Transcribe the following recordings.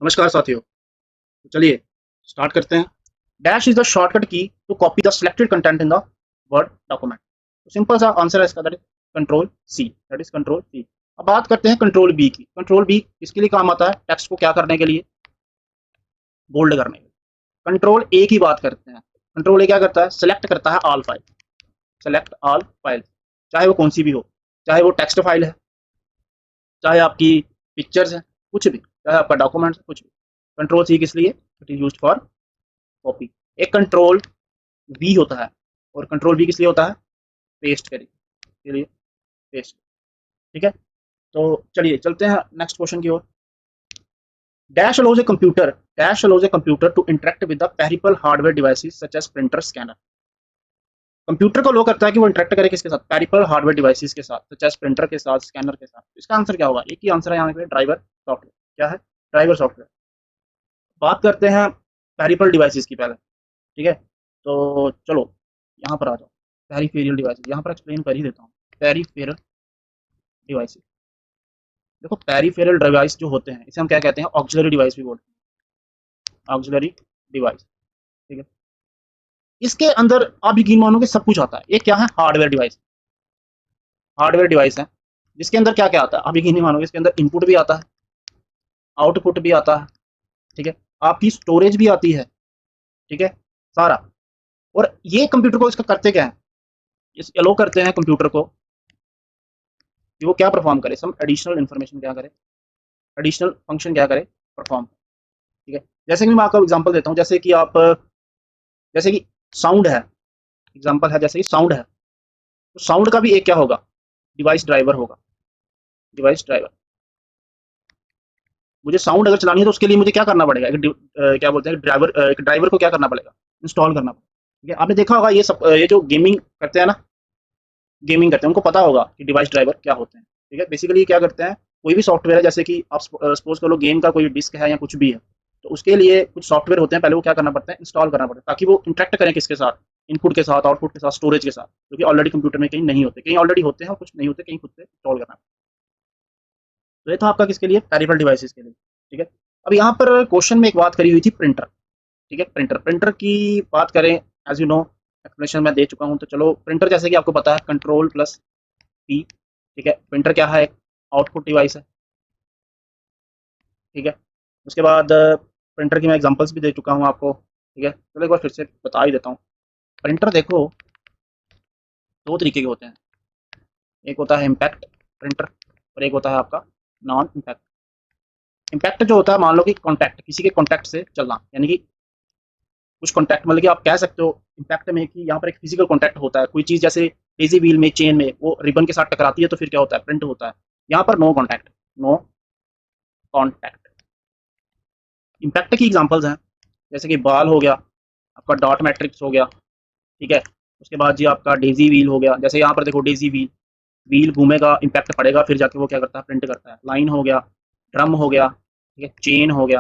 नमस्कार साथियों। तो चलिए स्टार्ट करते हैं। Dash is the shortcut key to copy the selected content in the Word document. तो सिंपल सा आंसर है इसका, that is control C. That is control C. अब बात करते हैं कंट्रोल बी की। कंट्रोल बी इसके लिए काम आता है टेक्स्ट को क्या करने के लिए, बोल्ड करने के लिए। कंट्रोल ए की बात करते हैं। कंट्रोल ए क्या करता है, सिलेक्ट करता है all file. Select all file, चाहे वो कौन सी भी हो, चाहे वो टेक्स्ट फाइल है, चाहे आपकी पिक्चर्स है, कुछ भी, चाहे आपका डॉक्यूमेंट है, कुछ भी। कंट्रोल सी किस लिए, it is used for copy. एक कंट्रोल वी होता है, और कंट्रोल वी किस लिए होता है, पेस्ट के लिए, पेस्ट। ठीक है, तो चलिए चलते हैं नेक्स्ट क्वेश्चन की ओर। Dash allows a computer, dash allows a computer to interact with the peripheral hardware devices such as printer, scanner. Computer को लो करता है कि वो इंटरेक्ट करे किसके साथ, पेरिफेरल हार्डवेयर डिवाइसेस के साथ, सच एज प्रिंटर के साथ, स्कैनर के साथ। इसका आंसर क्या होगा, एक ही आंसर है यहाँ पे, ड्राइवर सॉफ्टवेयर। क्या है, ड्राइवर सॉफ्टवेयर। बात करते हैं पेरिफेरल डिवाइसेस की पहले। ठीक है, तो चलो यहाँ पर आ जाओ। पेरिफेरल डिवाइसेस यहाँ पर एक्सप्लेन कर ही देता हूँ। पेरिफेरल डिवाइसेस, देखो पेरिफेरल डिवाइस जो होते हैं इसे हम क्या कहते हैं, ऑक्सिलरी डिवाइस भी बोलते हैं, ऑक्सिलरी डिवाइस। ठीक है, इसके अंदर आप यकीन मानोगे सब कुछ आता है। ये क्या है, हार्डवेयर डिवाइस। हार्डवेयर डिवाइस है जिसके अंदर क्या क्या आता है, आप यकीन नहीं मानोगे, इसके अंदर इनपुट भी आता है, आउटपुट भी आता है। ठीक है, आपकी स्टोरेज भी आती है। ठीक है, सारा। और ये कंप्यूटर को इसका करते क्या है, इस एलो करते हैं कंप्यूटर को कि वो क्या परफॉर्म करे, सम एडिशनल इन्फॉर्मेशन क्या करे, एडिशनल फंक्शन क्या करे, परफॉर्म। ठीक है, जैसे कि मैं आपको एग्जांपल देता हूँ, जैसे कि आप, जैसे कि साउंड है, एग्जांपल है जैसे कि साउंड है, तो साउंड का भी एक क्या होगा, डिवाइस ड्राइवर होगा, डिवाइस ड्राइवर। मुझे साउंड अगर चलानी है तो उसके लिए मुझे क्या करना पड़ेगा, क्या बोलते हैं ड्राइवर, एक ड्राइवर को क्या करना पड़ेगा, इंस्टॉल करना पड़ेगा। ठीक है, आपने देखा होगा ये सब, ये जो गेमिंग करते हैं ना, गेमिंग करते हैं, उनको पता होगा कि डिवाइस ड्राइवर क्या होते हैं। ठीक है, बेसिकली क्या करते हैं, कोई भी सॉफ्टवेयर है, जैसे कि आप सपोज करो गेम का कोई डिस्क है या कुछ भी है, तो उसके लिए कुछ सॉफ्टवेयर होते हैं, पहले वो क्या करना पड़ता है, इंस्टॉल करना पड़ता है, ताकि वो इंटरेक्ट करें किसके साथ, इनपुट के साथ, आउटपुट के साथ, स्टोरेज के साथ, जो कि ऑलरेडी कंप्यूटर में कहीं नहीं होते, कहीं ऑलरेडी होते हैं और कुछ नहीं होते, कहीं खुद से इंस्टॉल करना। तो ये था आपका किसके लिए, पेरिफेरल डिवाइसेस के लिए। ठीक है, अब यहाँ पर क्वेश्चन में एक बात करी हुई थी प्रिंटर। ठीक है, प्रिंटर, प्रिंटर की बात करें, एज यू नो एक्सप्लेनेशन मैं दे चुका हूँ, तो चलो प्रिंटर जैसे कि आपको पता है कंट्रोल प्लस पी। ठीक है, प्रिंटर क्या है, एक आउटपुट डिवाइस है। ठीक है, उसके बाद प्रिंटर की मैं एग्जांपल्स भी दे चुका हूँ आपको। ठीक है, चलो एक बार फिर से बता ही देता हूँ। प्रिंटर देखो दो तरीके के होते हैं, एक होता है इम्पैक्ट प्रिंटर, और एक होता है आपका नॉन इम्पैक्ट। इम्पैक्ट जो होता है, मान लो कि कॉन्टैक्ट, किसी के कॉन्टैक्ट से चलना, यानी कि कुछ कॉन्टैक्ट, मतलब कि आप कह सकते हो इम्पैक्ट में कि यहाँ पर एक फिजिकल कॉन्टैक्ट होता है, कोई चीज़ जैसे डेजी व्हील में, चेन में वो रिबन के साथ टकराती है तो फिर क्या होता है, प्रिंट होता है। यहाँ पर no contact, no contact. Impact की एग्जांपल्स हैं, जैसे कि बाल हो गया, आपका डॉट मैट्रिक्स हो गया। ठीक है, उसके बाद जी आपका डेजी व्हील हो गया, जैसे यहाँ पर देखो डेजी व्हील, व्हील घूमेगा, इम्पैक्ट पड़ेगा, फिर जाके वो क्या करता है, प्रिंट करता है। लाइन हो गया, ड्रम हो गया, ठीक है, चेन हो गया।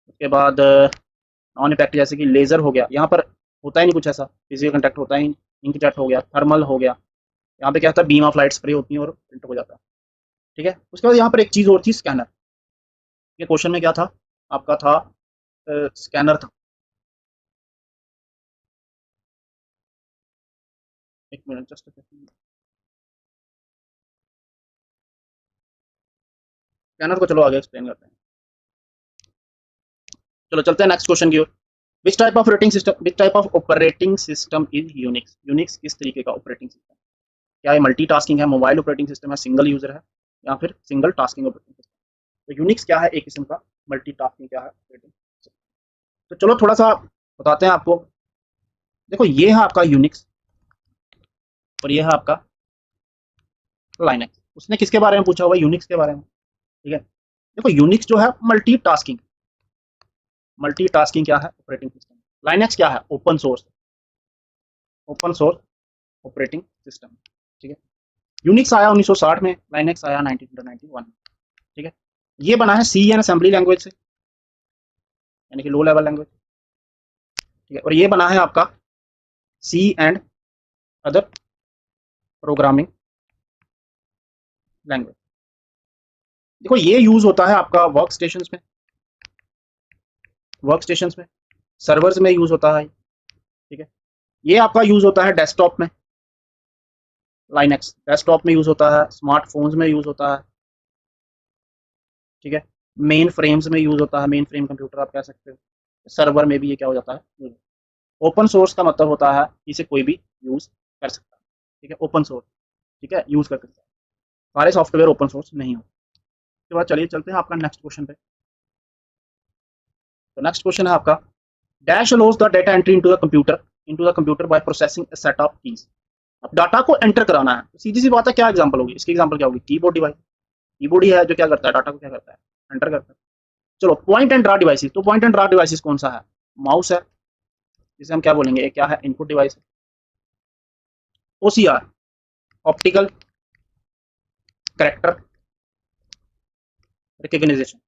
उसके बाद नॉन इम्पैक्ट जैसे कि लेजर हो गया, यहाँ पर होता ही नहीं कुछ ऐसा, फिजिकल कंटैक्ट होता ही नहीं। इंकजेट हो गया, थर्मल हो गया, यहाँ पे क्या होता है, बीम ऑफ लाइट स्प्रे होती है और प्रिंट हो जाता है। ठीक है, उसके बाद यहाँ पर एक चीज़ और थी, स्कैनर। ये क्वेश्चन में क्या था, आपका था स्कैनर था। एक मिनट जस्ट, स्कैनर को चलो आगे एक्सप्लेन करते हैं। चलो चलते हैं नेक्स्ट क्वेश्चन की ओर। Which type of operating system, which type of operating system is Unix, Unix किस तरीके का ऑपरेटिंग सिस्टम, क्या ये मल्टी टास्किंग है, मोबाइल ऑपरेटिंग सिस्टम है, सिंगल यूजर है, या फिर सिंगल टास्किंग ऑपरेटिंग सिस्टम। तो यूनिक्स क्या है, एक किस्म का मल्टी टास्किंग क्या है ऑपरेटिंग सिस्टम। तो चलो थोड़ा सा बताते हैं आपको। देखो ये है आपका यूनिक्स, और ये है आपका लाइनक्स। उसने किसके बारे में पूछा हुआ, यूनिक्स के बारे में। ठीक है, देखो यूनिक्स जो है मल्टी टास्किंग, मल्टी टास्किंग क्या है ऑपरेटिंग सिस्टम। लाइनक्स क्या है, open source, open source operating system. ठीक है, यूनिक्स आया 1960 में, लाइनक्स आया 1991 में। ठीक है, ये बना है सी एंड असेंबली लैंग्वेज से, यानी कि लो लेवल लैंग्वेज। ठीक है, और ये बना है आपका सी एंड अदर प्रोग्रामिंग लैंग्वेज। देखो ये यूज होता है आपका वर्क स्टेशन में, वर्क स्टेशन में, सर्वर्स में यूज होता है, ठीक है। ये आपका यूज होता है डेस्कटॉप में, लाइनक्स डेस्कटॉप में यूज होता है, स्मार्टफोन्स में यूज होता है, ठीक है। मेन फ्रेम्स में यूज होता है, मेन फ्रेम कंप्यूटर आप कह सकते हो। सर्वर में भी ये क्या हो जाता है। ओपन सोर्स का मतलब होता है इसे कोई भी यूज कर सकता है, ठीक है, ओपन सोर्स, ठीक है, यूज कर सकता है। सारे सॉफ्टवेयर ओपन सोर्स नहीं होते। उसके बाद चलिए चलते हैं आपका नेक्स्ट क्वेश्चन पे। तो नेक्स्ट क्वेश्चन है आपका, dash allows the data entry into the computer by processing a set of keys. अब डाटा को एंटर कराना है, तो सीधी सी बात है, क्या एग्जांपल होगी इसकी, एग्जांपल क्या होगी, कीबोर्ड डिवाइस। कीबोर्ड ही है जो क्या करता है, डाटा को क्या करता है, एंटर करता है। चलो पॉइंट एंड ड्रा डिवाइसेस, तो पॉइंट एंड ड्रा डिवाइसेस कौन सा है, माउस है, जिसे हम क्या बोलेंगे, ये क्या है, इनपुट डिवाइस है। OCR, optical character recognisation,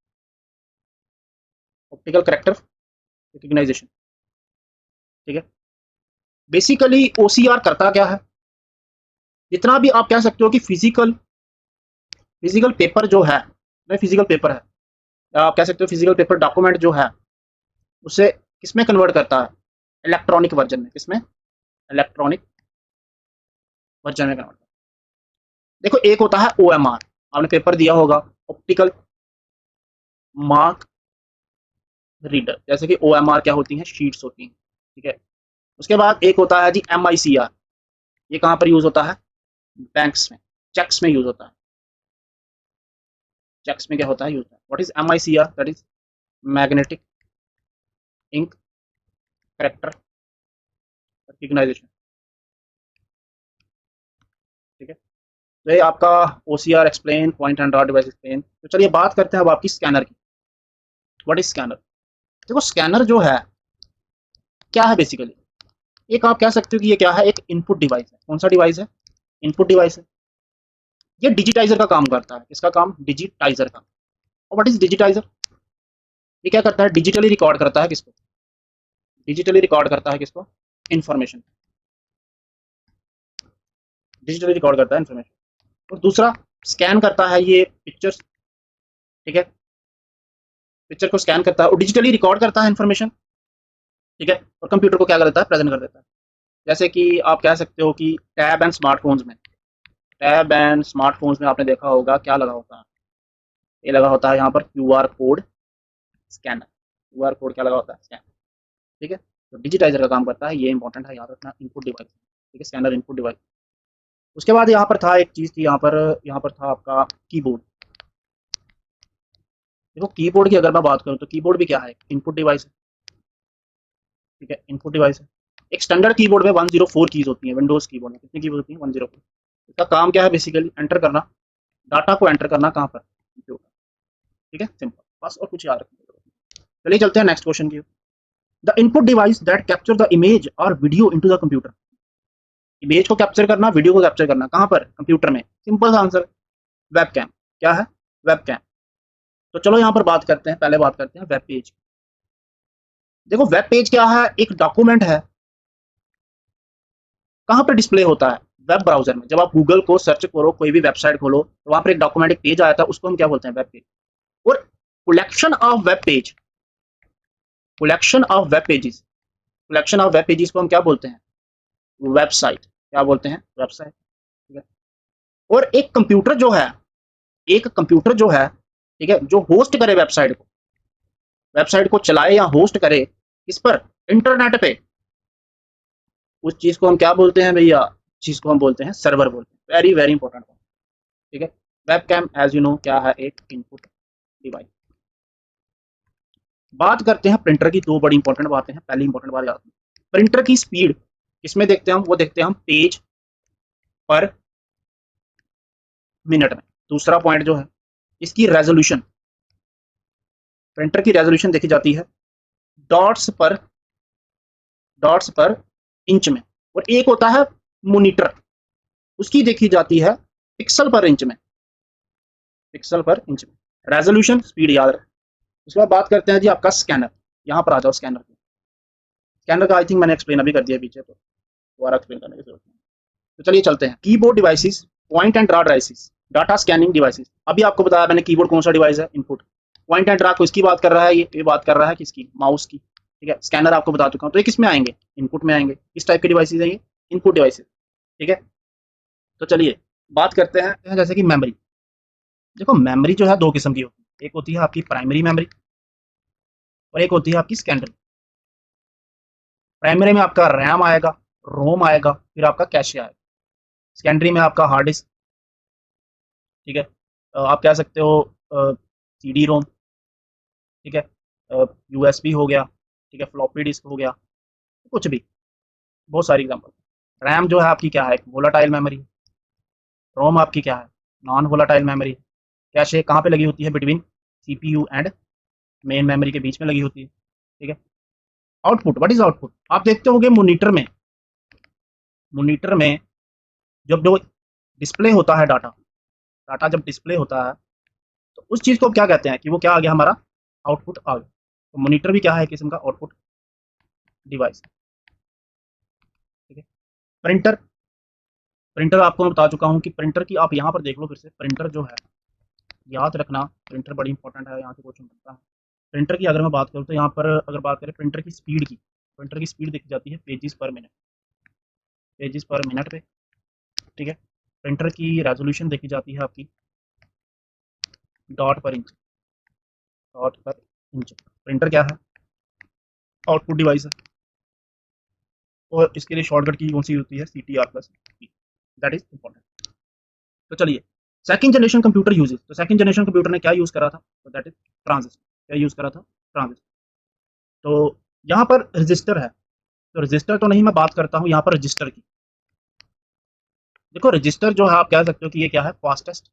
optical character recognition, ठीक है। बेसिकली ओसीआर करता क्या है, जितना भी आप कह सकते हो कि फिजिकल पेपर जो है, फिजिकल पेपर है, आप कह सकते हो फिजिकल पेपर डॉक्यूमेंट जो है, उसे किसमें कन्वर्ट करता है, इलेक्ट्रॉनिक वर्जन में, किसमें, इलेक्ट्रॉनिक वर्जन में कन्वर्ट। देखो एक होता है ओएमआर, आपने पेपर दिया होगा, ऑप्टिकल मार्क रीडर, जैसे कि ओएमआर क्या होती हैं, शीट्स होती हैं, ठीक है। उसके बाद एक होता है जी एमआईसीआर, ये कहाँ पर यूज होता है, बैंक्स में, चेक्स में यूज होता है, चेक्स में क्या होता है, यूज होता है। What is MICR, that is magnetic ink character recognition, ठीक है। तो ये आपका OCR explain, point and draw device explain. तो चलिए बात करते हैं अब आपकी स्कैनर की। व्हाट इज स्कैनर, देखो स्कैनर जो है क्या है, बेसिकली एक आप कह सकते हो कि ये क्या है, एक इनपुट डिवाइस है। कौन सा डिवाइस है, इनपुट डिवाइस है। ये डिजिटाइजर का काम करता है, इसका काम डिजिटाइजर का। और व्हाट इज डिजिटाइजर, ये क्या करता है, डिजिटली रिकॉर्ड करता है किसको, डिजिटली रिकॉर्ड करता है किसको, इन्फॉर्मेशन, डिजिटली रिकॉर्ड करता है इन्फॉर्मेशन। और दूसरा स्कैन करता है ये पिक्चर्स, ठीक है, पिक्चर को स्कैन करता है और डिजिटली रिकॉर्ड करता है इन्फॉर्मेशन, ठीक है। और कंप्यूटर को क्या कर देता है, प्रेजेंट कर देता है। जैसे कि आप कह सकते हो कि टैब एंड स्मार्टफोन्स में, टैब एंड स्मार्टफोन्स में आपने देखा होगा क्या लगा होता है, ये लगा होता है यहाँ पर QR code scanner, QR code क्या लगा होता है, स्कैनर, ठीक है। तो डिजिटाइजर का काम करता है, ये इंपॉर्टेंट है याद रखना, इनपुट डिवाइस, ठीक है, स्कैनर इनपुट डिवाइस। उसके बाद यहाँ पर था एक चीज़ थी, यहाँ पर था आपका कीबोर्ड। देखो कीबोर्ड की अगर मैं बात करूँ तो कीबोर्ड भी क्या है, इनपुट डिवाइस है, ठीक है, इनपुट डिवाइस है। एक स्टैंडर्ड कीबोर्ड में 104 कीज होती हैं, विंडोज कीबोर्ड में कितनी कीज होती हैं, 104। इसका काम क्या है, बेसिकली एंटर करना, डाटा को एंटर करना कहाँ पर, कंप्यूटर, ठीक है, सिंपल, बस और कुछ याद रखना। चलिए चलते हैं नेक्स्ट क्वेश्चन की। The input device that capture the image और video into the computer, image को कैप्चर करना, वीडियो को कैप्चर करना कहाँ पर, कंप्यूटर में, सिंपल सा आंसर, वेब कैम। क्या है, वेब कैम। तो चलो यहाँ पर बात करते हैं, पहले बात करते हैं वेब पेज। देखो वेब पेज क्या है, एक डॉक्यूमेंट है, कहाँ पर डिस्प्ले होता है, वेब ब्राउजर में। जब आप गूगल को सर्च करो, कोई भी वेबसाइट खोलो, तो वहां पर एक डॉक्यूमेंट, एक पेज आया था, उसको हम क्या बोलते हैं, वेब पेज। और collection of web page, collection of web pages, collection of web pages को हम क्या बोलते हैं, वेबसाइट, क्या बोलते हैं, वेबसाइट, ठीक है। और एक कंप्यूटर जो है, एक कंप्यूटर जो है, ठीक है, जो होस्ट करे वेबसाइट को, वेबसाइट को चलाए या होस्ट करे इस पर, इंटरनेट पे, उस चीज को हम क्या बोलते हैं भैया, चीज को हम बोलते हैं सर्वर बोलते हैं। वेरी वेरी इंपॉर्टेंट, ठीक है। Web cam as you know क्या है, एक इनपुट डिवाइस। बात करते हैं प्रिंटर की, दो बड़ी इंपॉर्टेंट बातें हैं। पहली इंपॉर्टेंट बात याद रखना, प्रिंटर की स्पीड किसमें देखते हैं हम, वो देखते हैं हम पेज पर मिनट में। दूसरा पॉइंट जो है, इसकी रेजोल्यूशन, प्रिंटर की रेजोल्यूशन देखी जाती है डॉट्स पर, डॉट्स पर इंच में। और एक होता है मॉनिटर, उसकी देखी जाती है पिक्सल पर इंच में, पिक्सल पर इंच में। रेजोल्यूशन, स्पीड याद रखें। उसके बाद बात करते हैं जी आपका स्कैनर। यहाँ पर आ जाओ, स्कैनर, स्कैनर का आई थिंक मैंने एक्सप्लेन अभी कर दिया पीछे, तो दोबारा एक्सप्लेन करने की जरूरत नहीं। तो चलिए चलते हैं, keyboard devices, point and draw devices, data scanning devices. अभी आपको बताया मैंने कीबोर्ड कौन सा डिवाइस है, इनपुट। पॉइंट एंड ड्रैग को इसकी बात कर रहा है, ये बात कर रहा है किसकी, माउस की। ठीक है, स्कैनर आपको बता चुका हूँ। तो ये किस में आएंगे, इनपुट में आएंगे। किस टाइप के डिवाइसेज है ये, इनपुट डिवाइसेज। ठीक है, तो चलिए बात करते हैं जैसे कि मेमोरी। देखो मेमोरी जो है दो किस्म की होती है, एक होती है आपकी प्राइमरी मेमोरी और एक होती है आपकी सेकेंडरी। प्राइमरी में आपका रैम आएगा, रोम आएगा, फिर आपका कैशे आएगा। सेकेंडरी में आपका हार्ड डिस्क। ठीक है, आप कह सकते हो सीडी रोम। ठीक है, यूएसबी हो गया। ठीक है, फ्लॉपी डिस्क हो गया, कुछ भी, बहुत सारी एग्जांपल। रैम जो है आपकी क्या है, वोलाटाइल मेमोरी। रोम आपकी क्या है, नॉन वोलाटाइल मेमोरी। कैशे कहाँ पे लगी होती है, between CPU and main memory के बीच में लगी होती है। ठीक है, आउटपुट, व्हाट इज आउटपुट, आप देखते होंगे मॉनिटर में, मॉनिटर में जब जो डिस्प्ले होता है डाटा, डाटा जब डिस्प्ले होता है तो उस चीज़ को क्या कहते हैं कि वो क्या आ गया, हमारा आउटपुट आ गया। तो मॉनिटर भी क्या है, किस्म का आउटपुट डिवाइस। ठीक है, प्रिंटर, प्रिंटर आपको मैं बता चुका हूँ कि प्रिंटर की आप यहाँ पर देख लो फिर से। प्रिंटर जो है, याद रखना, प्रिंटर बड़ी इंपॉर्टेंट है, यहाँ से क्वेश्चन बनता है। प्रिंटर की अगर मैं बात करूँ तो यहाँ पर अगर बात करें प्रिंटर की स्पीड की, प्रिंटर की स्पीड देखी जाती है पेजेस पर मिनट, पेजेस पर मिनट पे। ठीक है, प्रिंटर की रेजोल्यूशन देखी जाती है आपकी डॉट पर इंच, डॉट पर इंच। प्रिंटर क्या है, आउटपुट डिवाइस है, और इसके लिए शॉर्टकट की कौन सी होती है, CTR+, दैट इज इंपॉर्टेंट। तो चलिए, सेकंड जनरेशन कंप्यूटर यूजेस। तो सेकंड जनरेशन कंप्यूटर ने क्या यूज़ करा था, तो दैट इज ट्रांजिस्टर। क्या यूज़ करा था, ट्रांजिस्टर। तो यहाँ पर रजिस्टर है, तो रजिस्टर तो नहीं, मैं बात करता हूँ यहाँ पर रजिस्टर की। देखो रजिस्टर जो है आप कह सकते हो कि ये क्या है, फास्टेस्ट,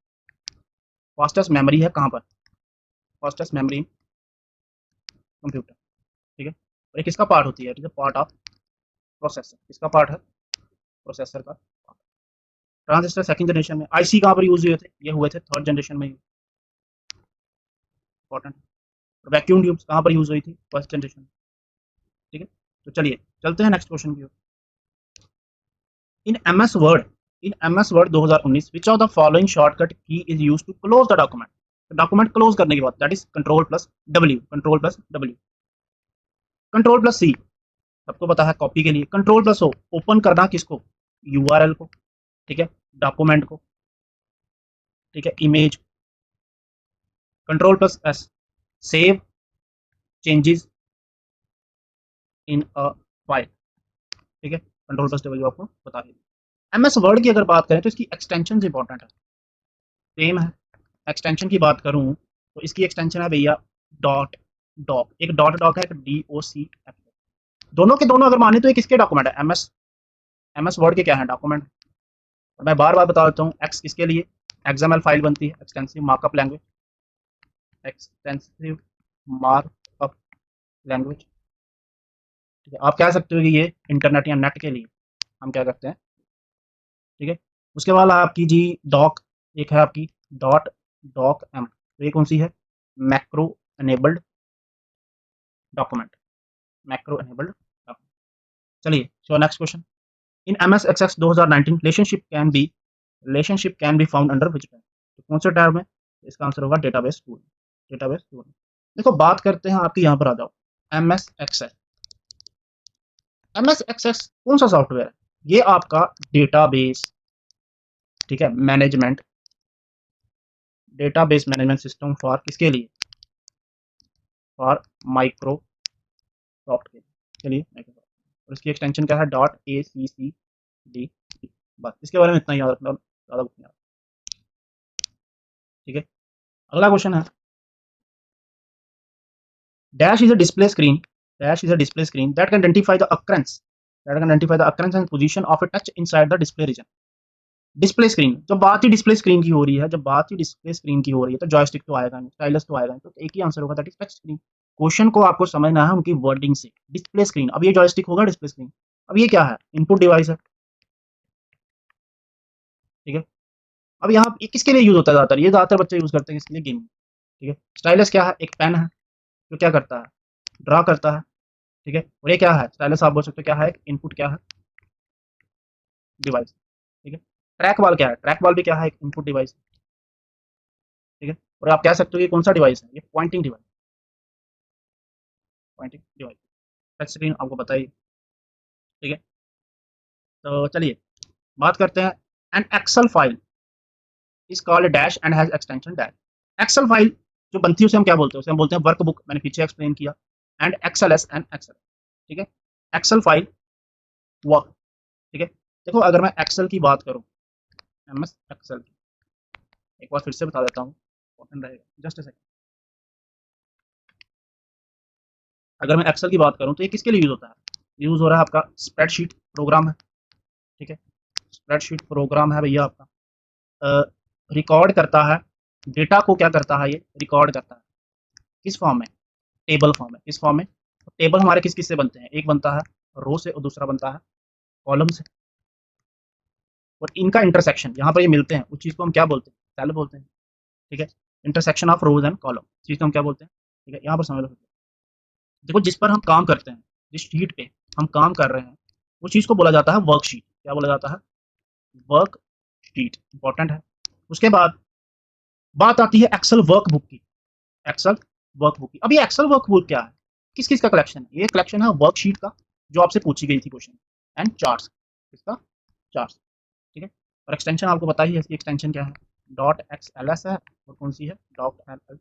फास्टेस्ट मेमोरी है कहाँ पर, फास्टेस्ट मेमोरी इन कंप्यूटर। ठीक है, और ये किसका पार्ट होती है, it is part of processor. किसका पार्ट है, प्रोसेसर का। ट्रांजिस्टर सेकंड जनरेशन में, आईसी कहाँ पर यूज हुए थे, ये हुए थे थर्ड जनरेशन में, इंपॉर्टेंट। वैक्यूम ट्यूब्स कहाँ पर यूज हुई थी, फर्स्ट जनरेशन में। ठीक है, तो चलिए चलते हैं नेक्स्ट क्वेश्चन की ओर। In MS Word, in MS Word 2019 which of the following shortcut key is used to close the document. Document close करने के बाद दैट इज कंट्रोल+W, कंट्रोल+W। कंट्रोल+C सबको पता है कॉपी के लिए। कंट्रोल+O ओपन करना किसको, यूआरएल को। ठीक है, डॉक्यूमेंट को। ठीक है, image. Control S save changes in a file. ठीक है, कंट्रोल+W आपको बता दें। एमएस वर्ड की अगर बात करें तो इसकी एक्सटेंशन इंपॉर्टेंट है, सेम है। एक्सटेंशन की बात करूं तो इसकी एक्सटेंशन है भैया डॉट डॉक। एक डॉट डॉक है, एक DOCF। दोनों के दोनों अगर माने तो ये किसके डॉक्यूमेंट है, एमएस, एमएस वर्ड के क्या है, डॉक्यूमेंट। मैं बार बार बता देता हूँ, एक्स किसके लिए, एक्सएमएल फाइल बनती है, extensive markup language, extensive markup language. ठीक है, आप कह सकते हो कि ये इंटरनेट या नेट के लिए हम क्या करते हैं। ठीक है, उसके बाद आपकी जी डॉक, एक है आपकी डॉट डॉक एम। तो ये कौन सी है, macro enabled document, macro enabled document. चलिए so next question. In MS Access 2019 relationship can be found under which tab. तो कौन सा टैब में, इसका आंसर होगा डेटाबेस टूल, डेटाबेस टूल। देखो बात करते हैं आपकी, यहाँ पर आ जाओ, एमएस एक्सेस। एमएस एक्सेस कौन सा सॉफ्टवेयर है, ये आपका डेटाबेस, ठीक है, management, database management system for किसके लिए, फॉर माइक्रोसॉफ्ट के लिए। चलिए माइक्रोसॉफ्ट, और इसकी एक्सटेंशन क्या है, .ACCD। बस इसके बारे में इतना ही याद रखना, ज़्यादा कुछ नहीं याद। ठीक है, अगला क्वेश्चन है, dash is a display screen, dash is a display screen that can identify the occurrence, that can identify the occurrence and position of a touch inside the display region। Display screen, जब बात ही display screen की हो रही है, जब बात ही display screen की हो रही है तो जॉयस्टिक तो आएगा नहीं, स्टाइलस तो आएगा नहीं, तो एक ही आंसर होगा, that is touch screen. Question को आपको समझना है उनकी वर्डिंग से। डिस्प्ले स्क्रीन, अब ये जॉयस्टिक होगा डिस्प्ले स्क्रीन, अब ये क्या है, इनपुट डिवाइस है। ठीक है, अब यहाँ ये किसके लिए यूज होता है ज्यादातर, ये ज्यादातर बच्चे यूज करते हैं इसके लिए, गेमिंग। ठीक है, स्टाइलस क्या है, एक पेन है जो क्या करता है, ड्रा करता है। ठीक है, और ये क्या है, स्टाइलस आप बोल सकते हो क्या है, इनपुट क्या है, डिवाइस। ठीक है, ट्रैक बॉल क्या है, ट्रैक बॉल भी क्या है, एक इनपुट डिवाइस। ठीक है, और आप कह सकते हो ये कौन सा डिवाइस है, ये pointing device, pointing device. Touch screen आपको पता ही, ठीक है। तो चलिए बात करते हैं, an Excel file is called dash and has extension dash. Excel file जो बनती है उसे हम क्या बोलते हैं, उसे हम बोलते हैं वर्कबुक, मैंने पीछे एक्सप्लेन किया। And Excel s and Excel, ठीक है। एक्सेल फाइल वर्क, ठीक है। देखो अगर मैं एक्सेल की बात करूं, एम एस एक्सेल की, एक बार फिर से बता देता हूँ, इंपॉर्टेंट रहेगा, जस्ट अ सेकंड। अगर मैं एक्सेल की बात करूं तो ये किसके लिए यूज होता है, यूज हो रहा है आपका स्प्रेडशीट प्रोग्राम है, ठीक है। स्प्रेडशीट प्रोग्राम है भैया आपका, रिकॉर्ड करता है डेटा को, क्या करता है ये, रिकॉर्ड करता है किस फॉर्म में, टेबल फॉर्म में। किस फॉर्म में, टेबल हमारे किस किस से बनते हैं, एक बनता है रो से और दूसरा बनता है कॉलम से, और इनका इंटरसेक्शन यहाँ पर ये मिलते हैं, उस चीज़ को हम क्या बोलते हैं, सेल बोलते हैं, ठीक है। Intersection of rows and column, चीज़ को हम क्या बोलते हैं, ठीक है। यहाँ पर समझ लो, देखो जिस पर हम काम करते हैं, जिस शीट पे हम काम कर रहे हैं, उस चीज़ को बोला जाता है वर्कशीट। क्या बोला जाता है, वर्क शीट, इंपॉर्टेंट है। उसके बाद बात आती है एक्सेल वर्कबुक की, एक्सेल वर्कबुक की। अब ये एक्सेल वर्कबुक क्या है, किस किस का कलेक्शन है, ये कलेक्शन है वर्कशीट का, जो आपसे पूछी गई थी क्वेश्चन, एंड चार्ट्स, इसका चार्ट्स, ठीक है। और एक्सटेंशन आपको पता ही है, इसकी एक्सटेंशन क्या है, डॉट एक्स एल एस है, और कौन सी है, डॉट एल एल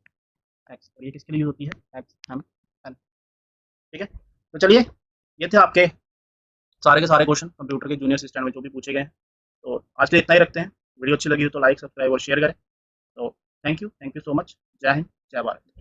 एक्स, और ये किसके लिए यूज होती है, एक्स एम एल, ठीक है। तो चलिए ये थे आपके सारे के सारे क्वेश्चन कंप्यूटर के जूनियर असिस्टेंट में जो भी पूछे गए हैं। तो आज के लिए इतना ही रखते हैं। वीडियो अच्छी लगी हो तो लाइक, सब्सक्राइब और शेयर करें। तो थैंक यू सो मच। जय हिंद, जय भारत।